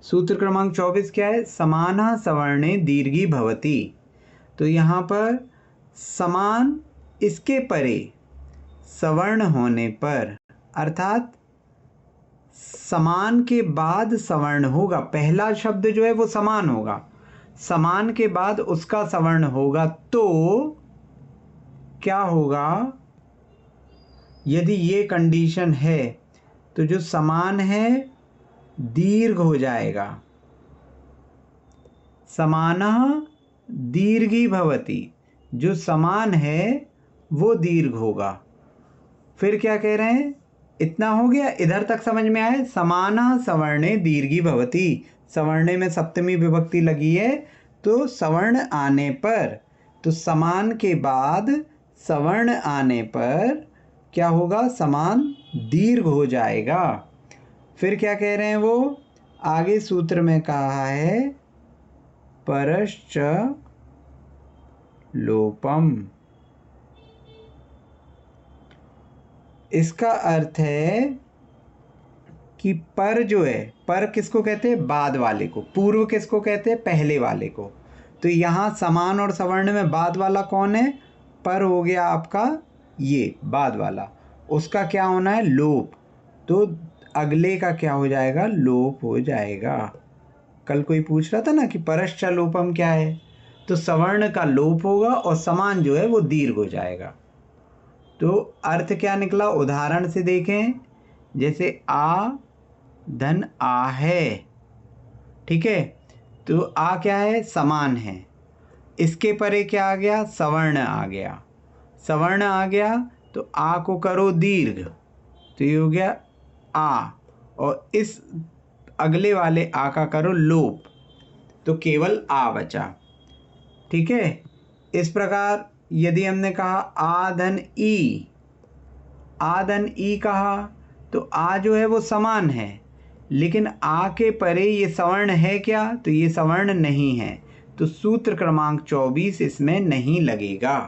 सूत्र क्रमांक 24 क्या है? समानः सवर्णे दीर्घी भवति। तो यहाँ पर समान इसके परे सवर्ण होने पर, अर्थात समान के बाद सवर्ण होगा। पहला शब्द जो है वो समान होगा, समान के बाद उसका सवर्ण होगा तो क्या होगा? यदि ये कंडीशन है तो जो समान है दीर्घ हो जाएगा। समानः दीर्घी भवति, जो समान है वो दीर्घ होगा। फिर क्या कह रहे हैं? इतना हो गया, इधर तक समझ में आए? समानः सवर्णे दीर्घी भवति, सवर्णे में सप्तमी विभक्ति लगी है तो सवर्ण आने पर, तो समान के बाद सवर्ण आने पर क्या होगा? समान दीर्घ हो जाएगा। फिर क्या कह रहे हैं वो? आगे सूत्र में कहा है परश्च लोपम। इसका अर्थ है कि पर जो है, पर किसको कहते हैं? बाद वाले को। पूर्व किसको कहते हैं? पहले वाले को। तो यहाँ समान और सवर्ण में बाद वाला कौन है? पर हो गया आपका ये बाद वाला, उसका क्या होना है? लोप। तो अगले का क्या हो जाएगा? लोप हो जाएगा। कल कोई पूछ रहा था ना कि परश्च लोपम क्या है, तो सवर्ण का लोप होगा और समान जो है वो दीर्घ हो जाएगा। तो अर्थ क्या निकला? उदाहरण से देखें, जैसे आ धन आ है, ठीक है, तो आ क्या है? समान है। इसके परे क्या आ गया? सवर्ण आ गया। सवर्ण आ गया तो आ को करो दीर्घ, तो ये हो गया आ, और इस अगले वाले आ का करो लोप, तो केवल आ बचा। ठीक है, इस प्रकार यदि हमने कहा आ धन ई, आ धन ई कहा तो आ जो है वो समान है, लेकिन आ के परे ये सवर्ण है क्या? तो ये सवर्ण नहीं है, तो सूत्र क्रमांक 24 इसमें नहीं लगेगा,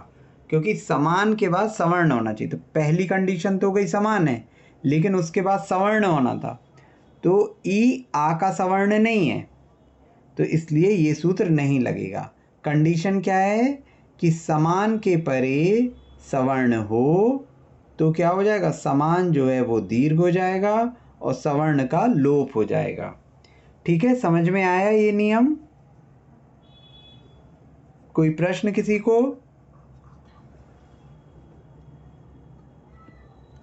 क्योंकि समान के बाद सवर्ण होना चाहिए। तो पहली कंडीशन तो हो गई समान है, लेकिन उसके बाद सवर्ण होना था, तो ई आ का सवर्ण नहीं है, तो इसलिए ये सूत्र नहीं लगेगा। कंडीशन क्या है कि समान के परे सवर्ण हो तो क्या हो जाएगा? समान जो है वो दीर्घ हो जाएगा और सवर्ण का लोप हो जाएगा। ठीक है, समझ में आया ये नियम? कोई प्रश्न किसी को?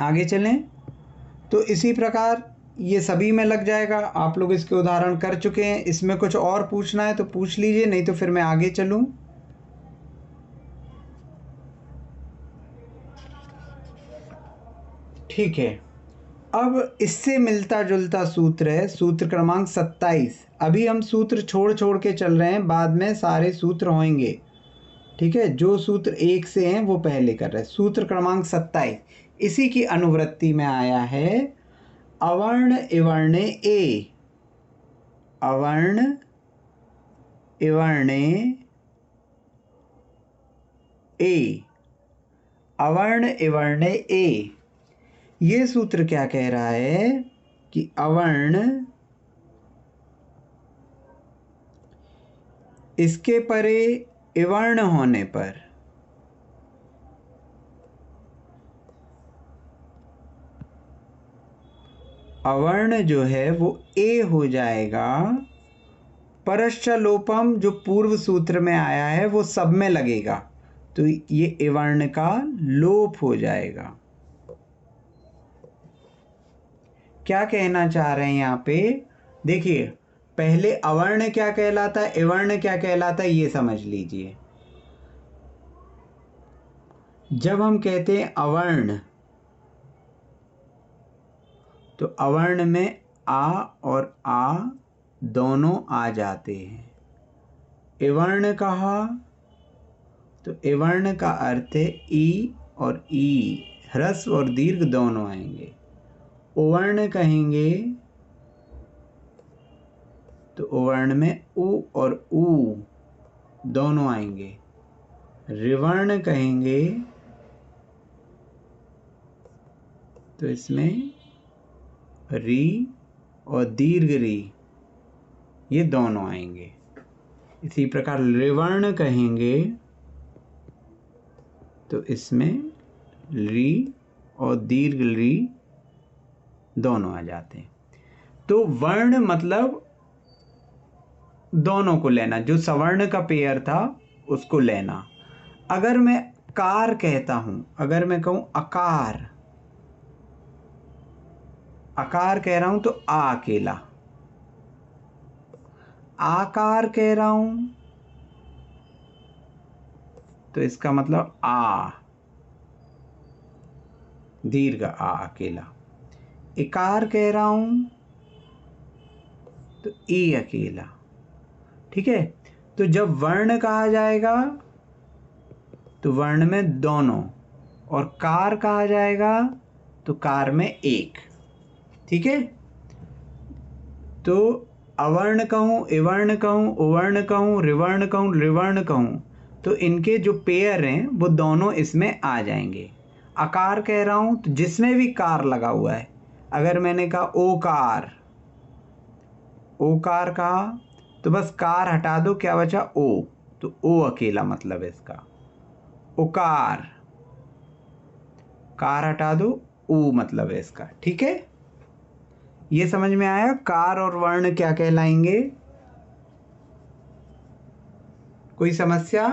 आगे चलें। तो इसी प्रकार ये सभी में लग जाएगा। आप लोग इसके उदाहरण कर चुके हैं, इसमें कुछ और पूछना है तो पूछ लीजिए, नहीं तो फिर मैं आगे चलूं। ठीक है, अब इससे मिलता जुलता सूत्र है सूत्र क्रमांक 27। अभी हम सूत्र छोड़ छोड़ के चल रहे हैं, बाद में सारे सूत्र होंगे। ठीक है, जो सूत्र एक से हैं वो पहले कर रहे हैं। सूत्र क्रमांक 27 इसी की अनुवृत्ति में आया है। अवर्ण इवर्णे ए, अवर्ण इवर्णे ए, अवर्ण इवर्णे ए। ये सूत्र क्या कह रहा है कि अवर्ण इसके परे इवर्ण होने पर अवर्ण जो है वो ए हो जाएगा। परश्च लोपम जो पूर्व सूत्र में आया है वो सब में लगेगा, तो ये इवर्ण का लोप हो जाएगा। क्या कहना चाह रहे हैं यहाँ पे? देखिए, पहले अवर्ण क्या कहलाता है, इवर्ण क्या कहलाता है, ये समझ लीजिए। जब हम कहते हैं अवर्ण, तो अवर्ण में आ और आ दोनों आ जाते हैं। इवर्ण कहा तो इवर्ण का अर्थ है ई और ई, ह्रस्व और दीर्घ दोनों आएंगे। उवर्ण कहेंगे तो उवर्ण में उ और ऊ दोनों आएंगे। ऋवर्ण कहेंगे तो इसमें री और दीर्घ री ये दोनों आएंगे। इसी प्रकार रिवर्ण कहेंगे तो इसमें री और दीर्घ री दोनों आ जाते हैं। तो वर्ण मतलब दोनों को लेना, जो सवर्ण का पेयर था उसको लेना। अगर मैं कार कहता हूं, अगर मैं कहूं अकार, अकार कह रहा हूं तो आ अकेला, आकार कह रहा हूं तो इसका मतलब आ, दीर्घ आ अकेला। इकार कह रहा हूं तो ई अकेला। ठीक है, तो जब वर्ण कहा जाएगा तो वर्ण में दोनों, और कार कहा जाएगा तो कार में एक। ठीक है, तो अवर्ण कहूं, इवर्ण कहूं, उवर्ण कहूं, रिवर्ण कहूं, रिवर्ण कहूं, तो इनके जो पेयर हैं वो दोनों इसमें आ जाएंगे। आकार कह रहा हूं तो जिसमें भी कार लगा हुआ है, अगर मैंने कहा ओकार, ओकार कहा तो बस कार हटा दो, क्या बचा ओ, तो ओ अकेला मतलब है इसका। उकार, कार हटा दो, ऊ मतलब है इसका। ठीक है, ये समझ में आया कार और वर्ण क्या कहलाएंगे? कोई समस्या?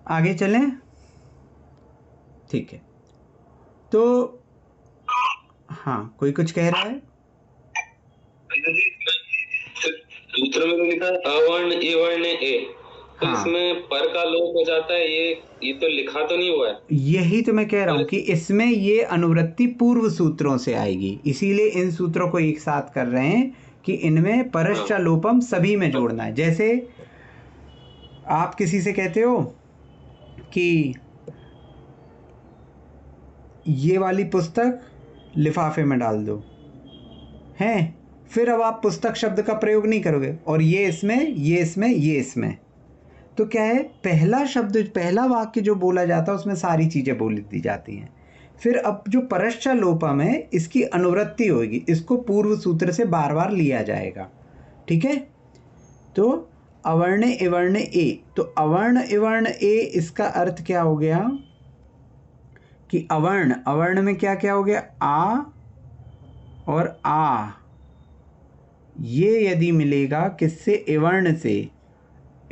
आगे चलें? ठीक है, तो हाँ, कोई कुछ कह रहा है? सूत्र में तो लिखा है अवर्ण ए वर्ण ए, तो हाँ, इसमें पर का लोप हो जाता है, ये तो लिखा तो नहीं हुआ है। यही तो मैं कह रहा हूं कि इसमें ये अनुवृत्ति पूर्व सूत्रों से आएगी, इसीलिए इन सूत्रों को एक साथ कर रहे हैं कि इनमें परश्च लोपम सभी में जोड़ना है। जैसे आप किसी से कहते हो कि ये वाली पुस्तक लिफाफे में डाल दो, हैं, फिर अब आप पुस्तक शब्द का प्रयोग नहीं करोगे, और ये इसमें, ये इसमें, ये इसमें, तो क्या है, पहला शब्द, पहला वाक्य जो बोला जाता है उसमें सारी चीज़ें बोल दी जाती हैं। फिर अब जो परश्च लोपम है इसकी अनुवृत्ति होगी, इसको पूर्व सूत्र से बार बार लिया जाएगा। ठीक है, तो अवर्ण इवर्ण ए, तो अवर्ण इवर्ण ए, इसका अर्थ क्या हो गया कि अवर्ण, अवर्ण में क्या क्या हो गया, आ और आ, ये यदि मिलेगा किससे, इवर्ण से,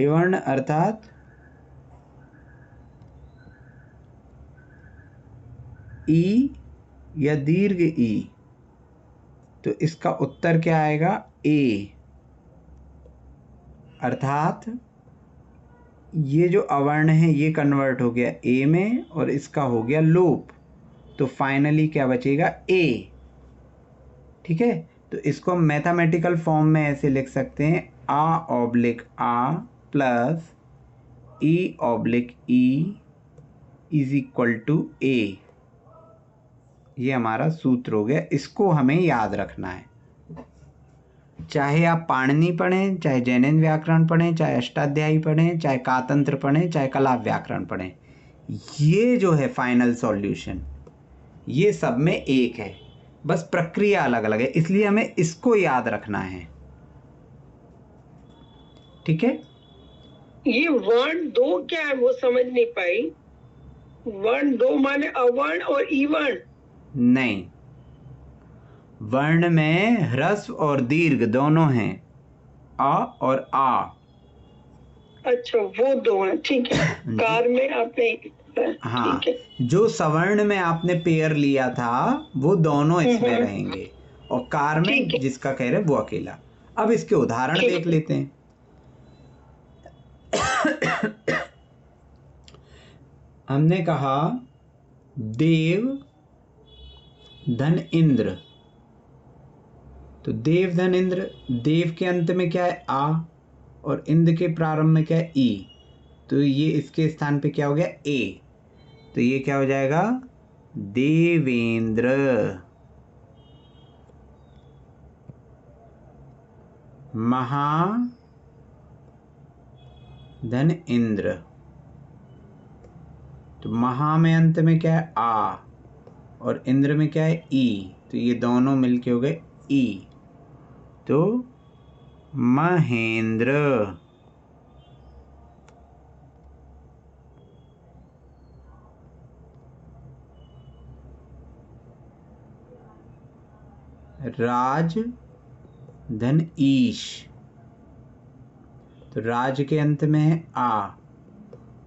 इवर्ण अर्थात ई या दीर्घ ई, तो इसका उत्तर क्या आएगा, ए। अर्थात ये जो अवर्ण है ये कन्वर्ट हो गया ए में और इसका हो गया लोप, तो फाइनली क्या बचेगा, ए। ठीक है, तो इसको हम मैथमेटिकल फॉर्म में ऐसे लिख सकते हैं, आ ऑब्लिक आ plus E oblique E is equal to A. ये हमारा सूत्र हो गया, इसको हमें याद रखना है। चाहे आप पाणिनि पढ़ें, चाहे जैनिन व्याकरण पढ़ें, चाहे अष्टाध्यायी पढ़ें, चाहे कातंत्र पढ़ें, चाहे कलाप व्याकरण पढ़ें, ये जो है फाइनल सॉल्यूशन ये सब में एक है, बस प्रक्रिया अलग अलग है, इसलिए हमें इसको याद रखना है। ठीक है, ये वर्ण दो क्या है वो समझ नहीं पाई। वर्ण दो माने अवर्ण और ईवर्ण? नहीं, वर्ण में ह्रस्व और दीर्घ दोनों हैं, अ और आ। अच्छा, वो दो हैं, ठीक है। कार में आपने, हाँ, ठीक है। जो सवर्ण में आपने पेयर लिया था वो दोनों इसमें रहेंगे, और कार में जिसका कह रहे वो अकेला। अब इसके उदाहरण देख लेते हैं। हमने कहा देव धन इंद्र, तो देव धन इंद्र, देव के अंत में क्या है, आ, और इंद्र के प्रारंभ में क्या है, ई, तो ये इसके स्थान पे क्या हो गया, ए, तो ये क्या हो जाएगा, देवेंद्र। महा धन इंद्र, तो महा में अंत में क्या है, आ, और इंद्र में क्या है, ई, तो ये दोनों मिलके हो गए ई। तो महेंद्र। राज धन ईश, तो राज के अंत में है आ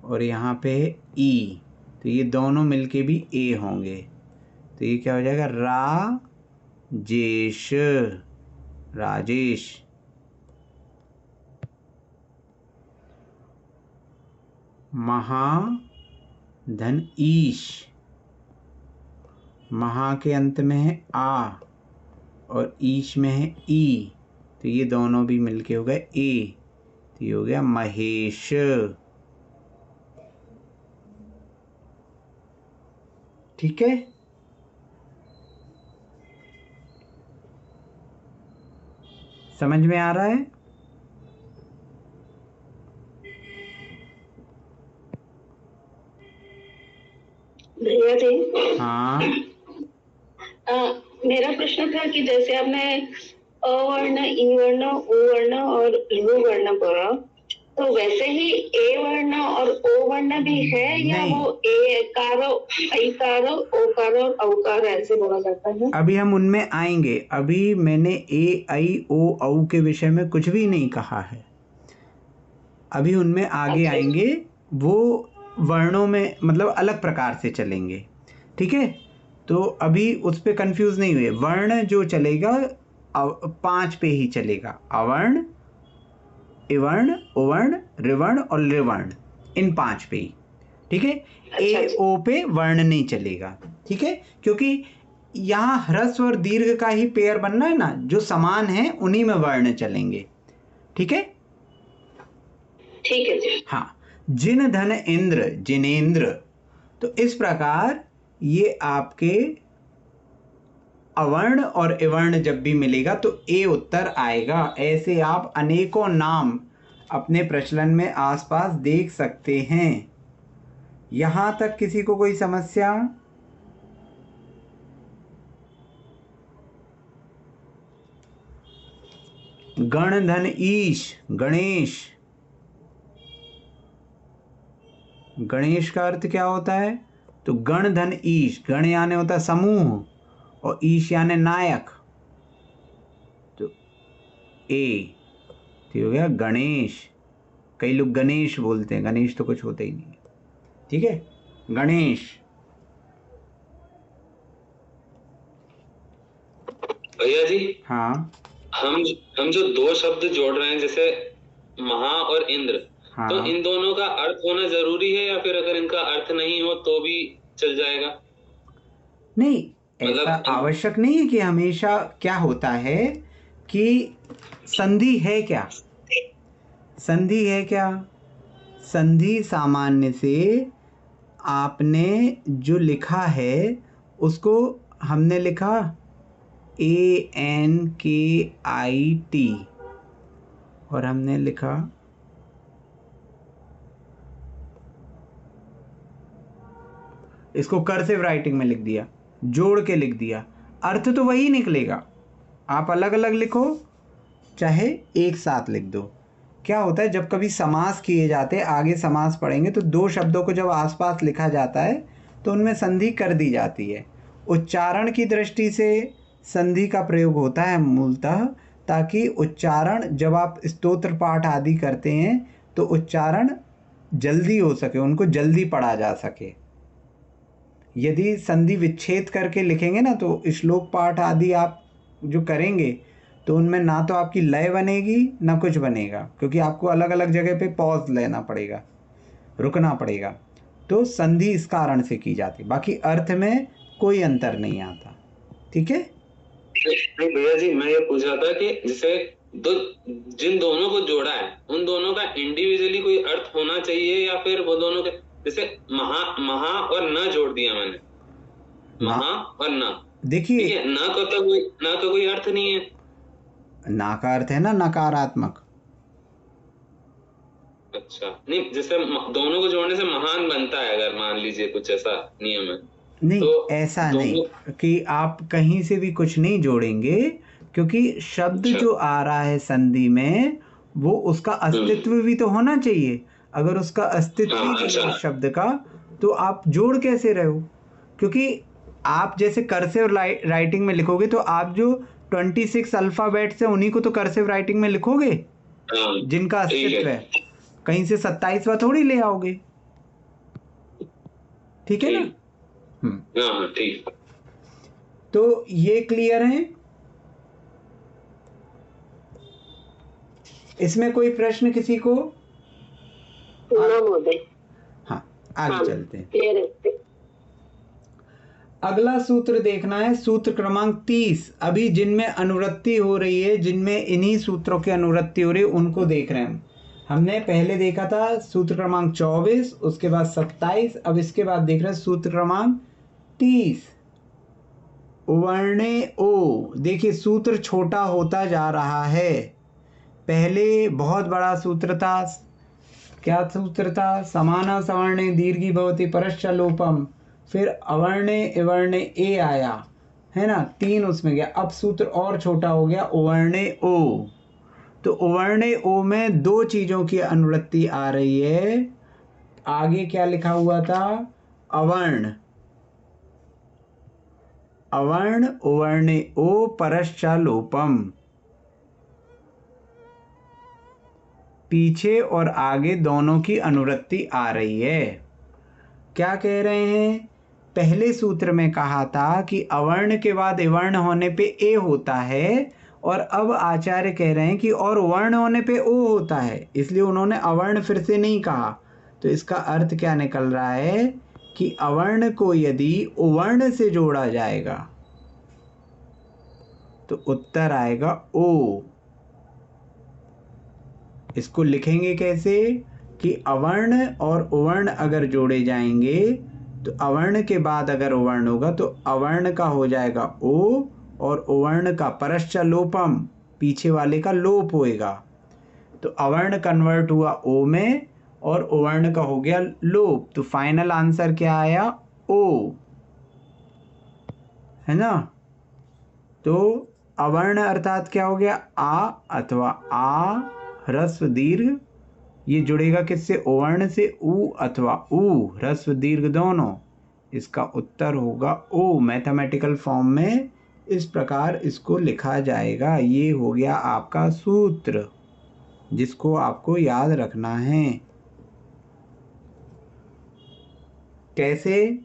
और यहाँ पे है ई, तो ये दोनों मिलके भी ए होंगे, तो ये क्या हो जाएगा, राजेश, राजेश। महा धन ईश, महा के अंत में है आ और ईश में है ई, तो ये दोनों भी मिलके हो गए ए, तो ये हो गया महेश। ठीक है, समझ में आ रहा है? भैया जी, हाँ, मेरा प्रश्न था कि जैसे आपने अवर्ण, ई वर्ण, उ वर्ण और ऋ वर्ण पढ़ा, तो वैसे ही ए वर्ण और ओ वर्ण भी है या नहीं। वो ए कारो, ऐकारो, ओकारो और औकारो ऐसे बोला जाता है? अभी हम उनमें आएंगे। अभी मैंने ए आई ओ औ के विषय में कुछ भी नहीं कहा है, अभी उनमें आगे अच्छा। आएंगे। वो वर्णों में मतलब अलग प्रकार से चलेंगे, ठीक है? तो अभी उस पे कंफ्यूज नहीं हुए। वर्ण जो चलेगा 5 पे ही चलेगा, अवर्ण, इवर्ण, उवर्ण, ऋवर्ण और लृवर्ण, इन 5 पे ही, ठीक है? ए ओ पे वर्ण नहीं चलेगा, ठीक है? क्योंकि यहाँ ह्रस्व और दीर्घ का ही पेयर बनना है ना, जो समान है उन्हीं में वर्ण चलेंगे, ठीक है? ठीक है जी। हाँ, जिन धन इंद्र, जिनेंद्र, तो इस प्रकार ये आपके अवर्ण और इवर्ण जब भी मिलेगा तो ए उत्तर आएगा। ऐसे आप अनेकों नाम अपने प्रचलन में आसपास देख सकते हैं। यहां तक किसी को कोई समस्या? गण धन ईश, गणेश, गणेश का अर्थ क्या होता है? तो गण धन ईश, गण यानी होता है समूह और ईश यानी नायक, तो ए, ठीक हो गया गणेश। कई लोग गणेश बोलते हैं, गणेश तो कुछ होता ही नहीं है, ठीक है? गणेश। भैया जी, हाँ हम जो 2 शब्द जोड़ रहे हैं, जैसे महा और इंद्र, हाँ, तो इन दोनों का अर्थ होना जरूरी है या फिर अगर इनका अर्थ नहीं हो तो भी चल जाएगा? नहीं, मतलब ऐसा आवश्यक नहीं है कि हमेशा। क्या होता है कि संधि है क्या, संधि है क्या, संधि सामान्य से आपने जो लिखा है उसको हमने लिखा ANKIT और हमने लिखा इसको कर्सिव राइटिंग में लिख दिया, जोड़ के लिख दिया, अर्थ तो वही निकलेगा। आप अलग अलग लिखो चाहे एक साथ लिख दो। क्या होता है जब कभी समास किए जाते हैं, आगे समास पढ़ेंगे, तो 2 शब्दों को जब आसपास लिखा जाता है तो उनमें संधि कर दी जाती है। उच्चारण की दृष्टि से संधि का प्रयोग होता है मूलतः, ताकि उच्चारण जब आप स्तोत्र पाठ आदि करते हैं तो उच्चारण जल्दी हो सके, उनको जल्दी पढ़ा जा सके। यदि संधि विच्छेद करके लिखेंगे ना तो श्लोक पाठ आदि आप जो करेंगे तो उनमें ना तो आपकी लय बनेगी ना कुछ बनेगा, क्योंकि आपको अलग अलग जगह पे पॉज लेना पड़ेगा, रुकना पड़ेगा। तो संधि इस कारण से की जाती, बाकी अर्थ में कोई अंतर नहीं आता, ठीक है? नहीं भैया जी, मैं ये पूछ रहा था कि जैसे जिन दोनों को जोड़ा है उन दोनों का इंडिविजुअली कोई अर्थ होना चाहिए या फिर वो दोनों के, जैसे महा और न जोड़ दिया मैंने, महा और न, देखिए न का कोई अर्थ नहीं है। ना का अर्थ है ना नकारात्मक। अच्छा, नहीं जैसे दोनों को जोड़ने से महान बनता है, अगर मान लीजिए कुछ ऐसा नियम है नहीं, तो ऐसा नहीं कि आप कहीं से भी कुछ नहीं जोड़ेंगे क्योंकि शब्द जो आ रहा है संधि में वो उसका अस्तित्व भी तो होना चाहिए। अगर उसका अस्तित्व ही नहीं है उस शब्द का तो आप जोड़ कैसे रहे हो? क्योंकि आप जैसे कर्सिव राइटिंग में लिखोगे तो आप जो 26 अल्फाबेट्स है उन्हीं को तो कर्सिव राइटिंग में लिखोगे जिनका अस्तित्व है। कहीं से 27वां थोड़ी ले आओगे। ठीक है ना? ठीक। तो ये क्लियर है? इसमें कोई प्रश्न किसी को? हाँ, आगे चलते हैं। अगला सूत्र देखना है, सूत्र क्रमांक 30। अभी जिनमें अनुवृत्ति हो रही है, जिनमें इन्हीं सूत्रों की अनुवृत्ति हो रही है उनको देख रहे हैं। हमने पहले देखा था सूत्र क्रमांक 24, उसके बाद 27, अब इसके बाद देख रहे हैं सूत्र क्रमांक 30। उवर्णे ओ। देखिए सूत्र छोटा होता जा रहा है। पहले बहुत बड़ा सूत्र था। क्या सूत्र था? समाना सवर्णे दीर्घी भवति परश्च लोपम। फिर अवर्णे इवर्णे ए आया, है ना, 3 उसमें गया। अब सूत्र और छोटा हो गया, उवर्णे ओ। तो उवर्णे ओ में 2 चीजों की अनुवृत्ति आ रही है। आगे क्या लिखा हुआ था? अवर्ण। अवर्ण उवर्णे ओ परश्च लोपम। पीछे और आगे दोनों की अनुवृत्ति आ रही है। क्या कह रहे हैं? पहले सूत्र में कहा था कि अवर्ण के बाद इवर्ण होने पे ए होता है, और अब आचार्य कह रहे हैं कि और वर्ण होने पे ओ होता है, इसलिए उन्होंने अवर्ण फिर से नहीं कहा। तो इसका अर्थ क्या निकल रहा है कि अवर्ण को यदि उवर्ण से जोड़ा जाएगा तो उत्तर आएगा ओ। इसको लिखेंगे कैसे कि अवर्ण और उवर्ण अगर जोड़े जाएंगे तो अवर्ण के बाद अगर उवर्ण होगा तो अवर्ण का हो जाएगा ओ, और उवर्ण का परश्च लोपम, पीछे वाले का लोप होएगा। तो अवर्ण कन्वर्ट हुआ ओ में और उवर्ण का हो गया लोप। तो फाइनल आंसर क्या आया? ओ, है ना। तो अवर्ण अर्थात क्या हो गया? आ अथवा आ ह्रस्व दीर्घ, ये जुड़ेगा किससे? उवर्ण से। ऊ अथवा ऊ ह्रस्व दीर्घ दोनों। इसका उत्तर होगा ओ। मैथमेटिकल फॉर्म में इस प्रकार इसको लिखा जाएगा। ये हो गया आपका सूत्र जिसको आपको याद रखना है। कैसे?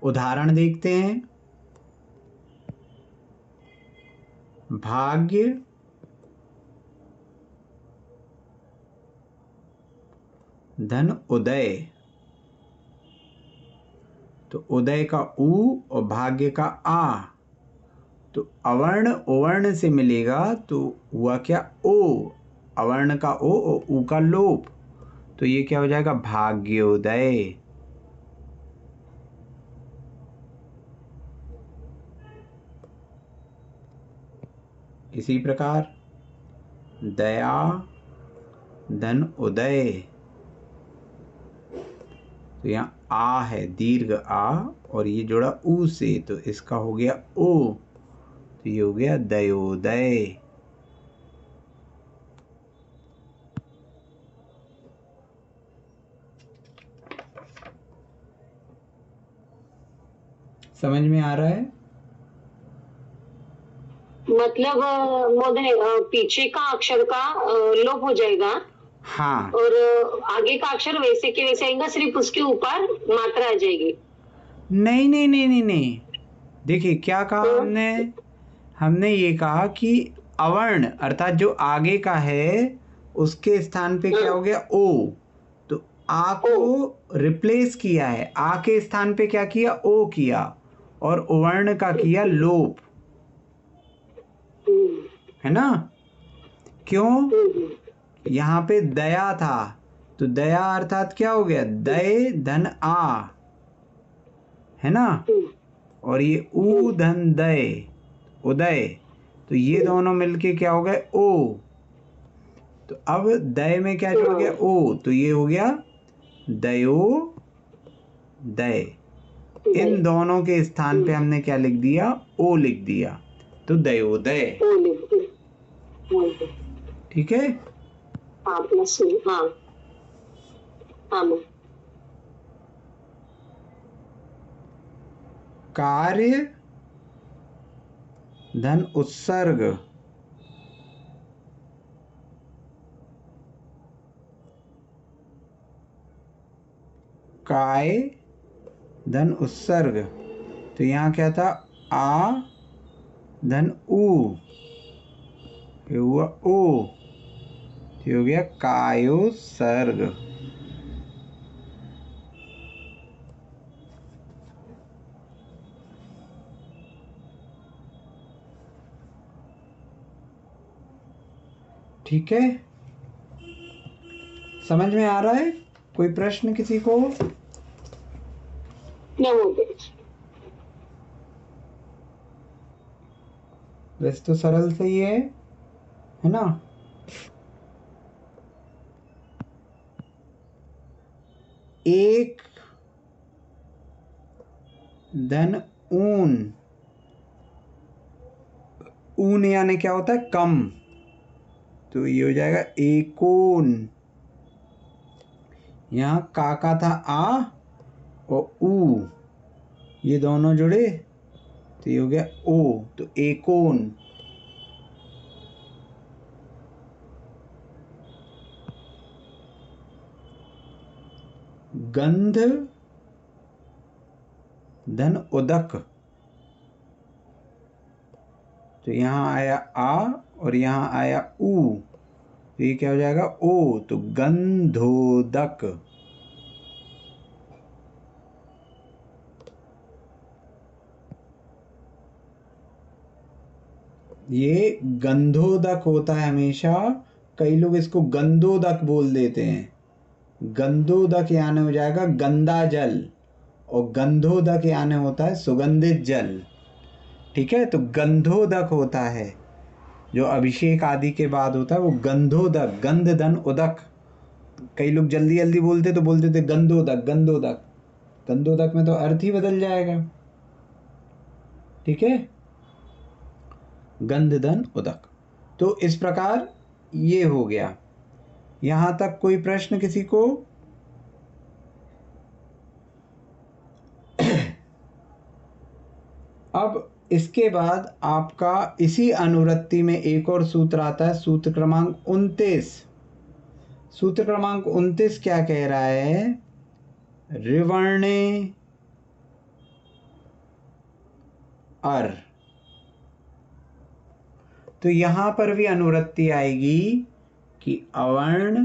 उदाहरण देखते हैं। भाग्य धन उदय। तो उदय का ऊ और भाग्य का आ। तो अवर्ण उवर्ण से मिलेगा तो हुआ क्या? ओ। अवर्ण का ओ और ऊ का लोप। तो ये क्या हो जाएगा? भाग्योदय। इसी प्रकार दया धन उदय। तो यहाँ आ है, दीर्घ आ, और ये जुड़ा ऊ से, तो इसका हो गया ओ। तो ये हो गया दयोदय। समझ में आ रहा है? मतलब मोदय पीछे का अक्षर का लोप हो जाएगा। हाँ। और आगे का अक्षर वैसे के वैसे आएगा, सिर्फ उसके ऊपर मात्रा आ जाएगी। नहीं नहीं नहीं नहीं नहीं, देखिए क्या कहा हमने ये कहा कि अवर्ण अर्थात जो आगे का है उसके स्थान पे क्या हो गया? ओ। तो आ को रिप्लेस किया है, आ के स्थान पे क्या किया? ओ किया, और उवर्ण का किया लोप, है ना। क्यों? यहाँ पे दया था, तो दया अर्थात क्या हो गया? दय धन आ, है ना। और ये ऊ धन दय उदय, तो ये दोनों मिलके क्या हो गए? ओ। तो अब दय में क्या जुड़ गया? ओ। तो ये हो गया दयो दय। इन दोनों के स्थान पे हमने क्या लिख दिया? ओ लिख दिया। तो दयोदय। ओ लिखो। ठीक है, हाँ प्लस हाँ हाँ मैम। कार्य धन उत्सर्ग, काय धन उत्सर्ग, तो यहाँ क्या था, आ धन उ, ये हुआ ओ, ये हो गया कायोसर्ग। ठीक है, समझ में आ रहा है? कोई प्रश्न किसी को? वैसे तो सरल सही है ना? एक धन ऊन, ऊन यानी क्या होता है, कम, तो ये हो जाएगा एकोन। यहाँ का था आ और ऊ, ये दोनों जुड़े तो ये हो गया ओ, तो एकोन। गंध धन उदक, तो यहाँ आया आ और यहाँ आया ऊ, तो ये क्या हो जाएगा, ओ, तो गंधोदक। ये गंधोदक होता है हमेशा, कई लोग इसको गंधोदक बोल देते हैं। गंधोदक यानी हो जाएगा गंदा जल, और गंधोदक यानी होता है सुगंधित जल। ठीक है, तो गंधोदक होता है जो अभिषेक आदि के बाद होता है, वो गंधोदक, गंध धन उदक। कई लोग जल्दी जल्दी बोलते तो बोलते थे गंधोदक गंधोदक, गंधोदक में तो अर्थ ही बदल जाएगा। ठीक है, गंध धन उदक। तो इस प्रकार ये हो गया। यहां तक कोई प्रश्न किसी को? अब इसके बाद आपका इसी अनुवृत्ति में एक और सूत्र आता है, सूत्र क्रमांक 29। सूत्र क्रमांक 29 क्या कह रहा है, ऋवर्णे अर, तो यहां पर भी अनुवृत्ति आएगी कि अवर्ण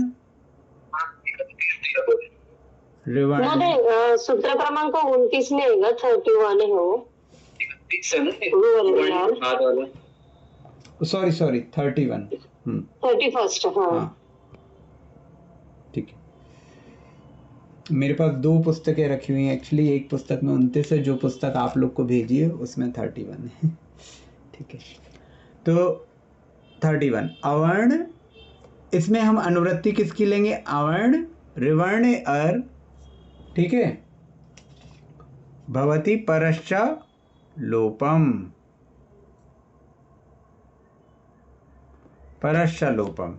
ऋवर्ण। सूत्र क्रमांक 29 नहीं होगा, 31 है वो। सॉरी 31। 31 हाँ। ठीक है, मेरे पास दो पुस्तकें रखी हुई हैं एक्चुअली, एक पुस्तक में 29 है, जो पुस्तक आप लोग को भेजी है उसमें 31 है। ठीक है, तो 31 अवर्ण, इसमें हम अनुवृत्ति किसकी लेंगे, अवर्ण ऋवर्ण अर। ठीक है, भवति परश्च लोपम, परश्च लोपम,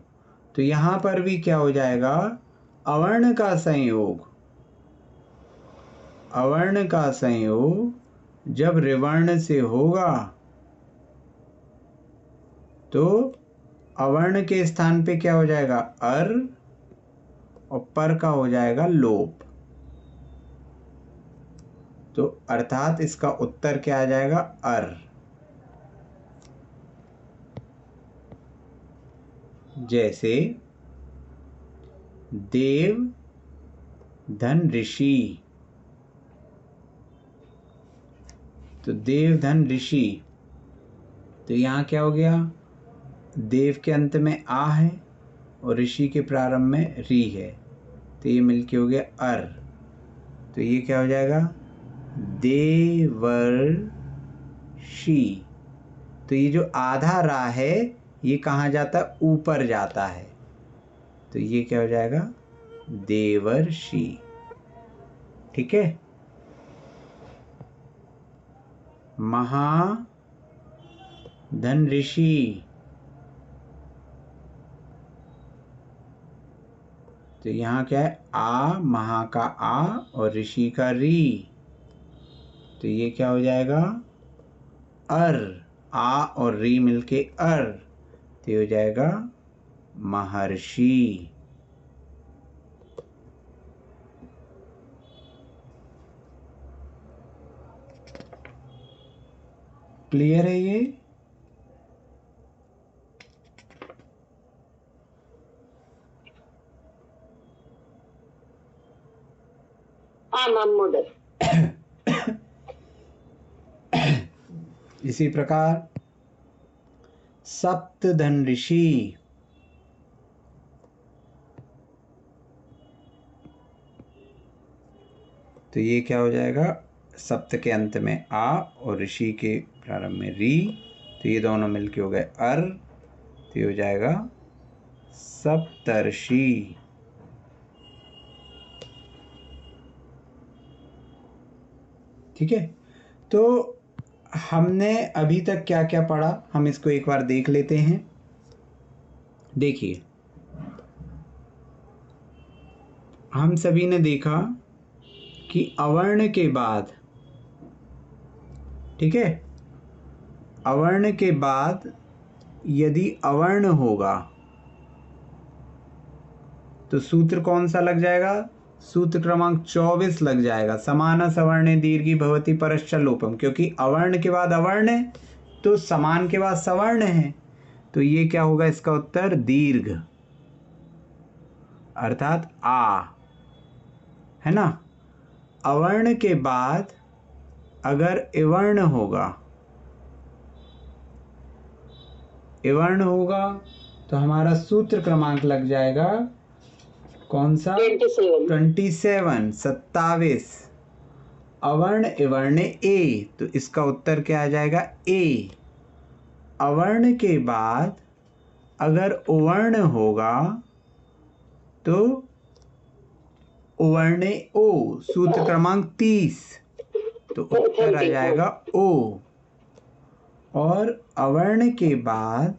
तो यहां पर भी क्या हो जाएगा, अवर्ण का संयोग, अवर्ण का संयोग जब ऋवर्ण से होगा तो अवर्ण के स्थान पे क्या हो जाएगा, अर, और पर का हो जाएगा लोप। तो अर्थात इसका उत्तर क्या आ जाएगा, अर। जैसे देव धन ऋषि, तो देव धन ऋषि, तो यहाँ क्या हो गया, देव के अंत में आ है और ऋषि के प्रारंभ में री है, तो ये मिलके हो गया अर, तो ये क्या हो जाएगा, देवर्षि। तो ये जो आधा रा है ये कहाँ जाता है, ऊपर जाता है, तो ये क्या हो जाएगा, देवर्षि। ठीक है, धन ऋषि, तो यहाँ क्या है, आ, महा का आ और ऋषि का री, तो ये क्या हो जाएगा, अर, आ और री मिलके अर, तो ये हो जाएगा महर्षि। क्लियर है ये? हाँ मैम महोदय। इसी प्रकार सप्त धन ऋषि, तो ये क्या हो जाएगा, सप्त के अंत में आ और ऋषि के प्रारंभ में री, तो ये दोनों मिलके हो गए अर, तो ये हो जाएगा सप्तर्षि। ठीक है, तो हमने अभी तक क्या क्या पढ़ा, हम इसको एक बार देख लेते हैं। देखिए, हम सभी ने देखा कि अवर्ण के बाद, ठीक है, अवर्ण के बाद यदि अवर्ण होगा तो सूत्र कौन सा लग जाएगा, सूत्र क्रमांक 24 लग जाएगा, समान सवर्णे दीर्घी भवति परश्च लोपम, क्योंकि अवर्ण के बाद अवर्ण है तो समान के बाद सवर्ण है, तो ये क्या होगा, इसका उत्तर दीर्घ, अर्थात आ, है ना। अवर्ण के बाद अगर इवर्ण होगा, इवर्ण होगा तो हमारा सूत्र क्रमांक लग जाएगा कौन सा, 27, 27। अवर्ण इवर्ण ए, तो इसका उत्तर क्या आ जाएगा, ए। अवर्ण के बाद अगर उवर्ण होगा तो उवर्ण ओ, सूत्र क्रमांक 30, तो उत्तर आ जाएगा ओ। और अवर्ण के बाद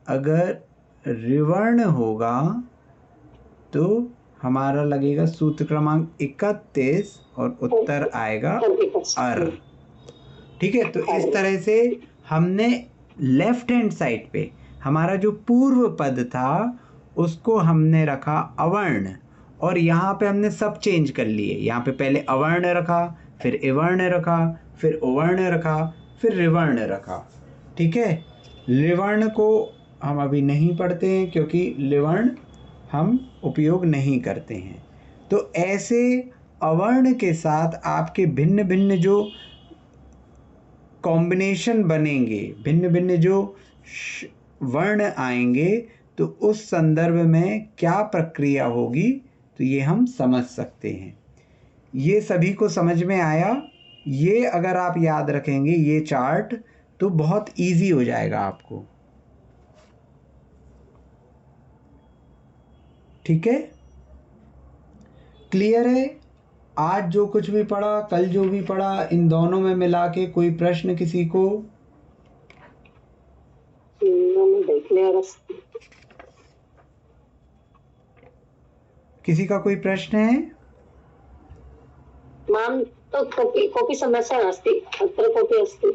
अगर ऋवर्ण होगा तो हमारा लगेगा सूत्र क्रमांक 31 और उत्तर आएगा अर। ठीक है, तो इस तरह से हमने लेफ्ट हैंड साइड पे हमारा जो पूर्व पद था उसको हमने रखा अवर्ण, और यहाँ पे हमने सब चेंज कर लिए। यहाँ पे पहले अवर्ण रखा, फिर इवर्ण रखा, फिर उवर्ण रखा, फिर ऋवर्ण रखा। ठीक है, ऋवर्ण को हम अभी नहीं पढ़ते हैं क्योंकि ऋवर्ण हम उपयोग नहीं करते हैं। तो ऐसे अवर्ण के साथ आपके भिन्न भिन्न जो कॉम्बिनेशन बनेंगे, भिन्न भिन्न जो वर्ण आएंगे, तो उस संदर्भ में क्या प्रक्रिया होगी तो ये हम समझ सकते हैं। ये सभी को समझ में आया? ये अगर आप याद रखेंगे ये चार्ट तो बहुत इजी हो जाएगा आपको। ठीक है, क्लियर है? आज जो कुछ भी पढ़ा, कल जो भी पढ़ा, इन दोनों में मिला के कोई प्रश्न किसी को? किसी का कोई प्रश्न है? माम तो कोऽपि समस्या नास्ति, अत्र कोऽपि अस्ति।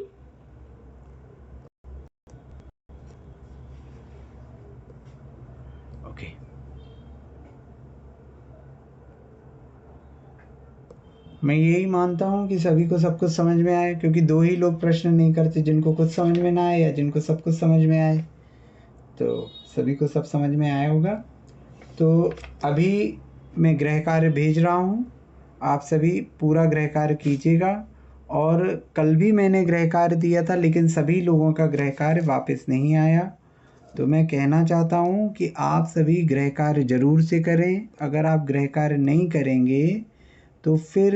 ओके, मैं यही मानता हूँ कि सभी को सब कुछ समझ में आए, क्योंकि दो ही लोग प्रश्न नहीं करते, जिनको कुछ समझ में ना आए या जिनको सब कुछ समझ में आए। तो सभी को सब समझ में आया होगा। तो अभी मैं गृह कार्य भेज रहा हूँ, आप सभी पूरा गृह कार्य कीजिएगा। और कल भी मैंने गृह कार्य दिया था लेकिन सभी लोगों का गृह कार्य वापस नहीं आया। तो मैं कहना चाहता हूँ कि आप सभी गृह कार्य ज़रूर से करें। अगर आप गृह कार्य नहीं करेंगे तो फिर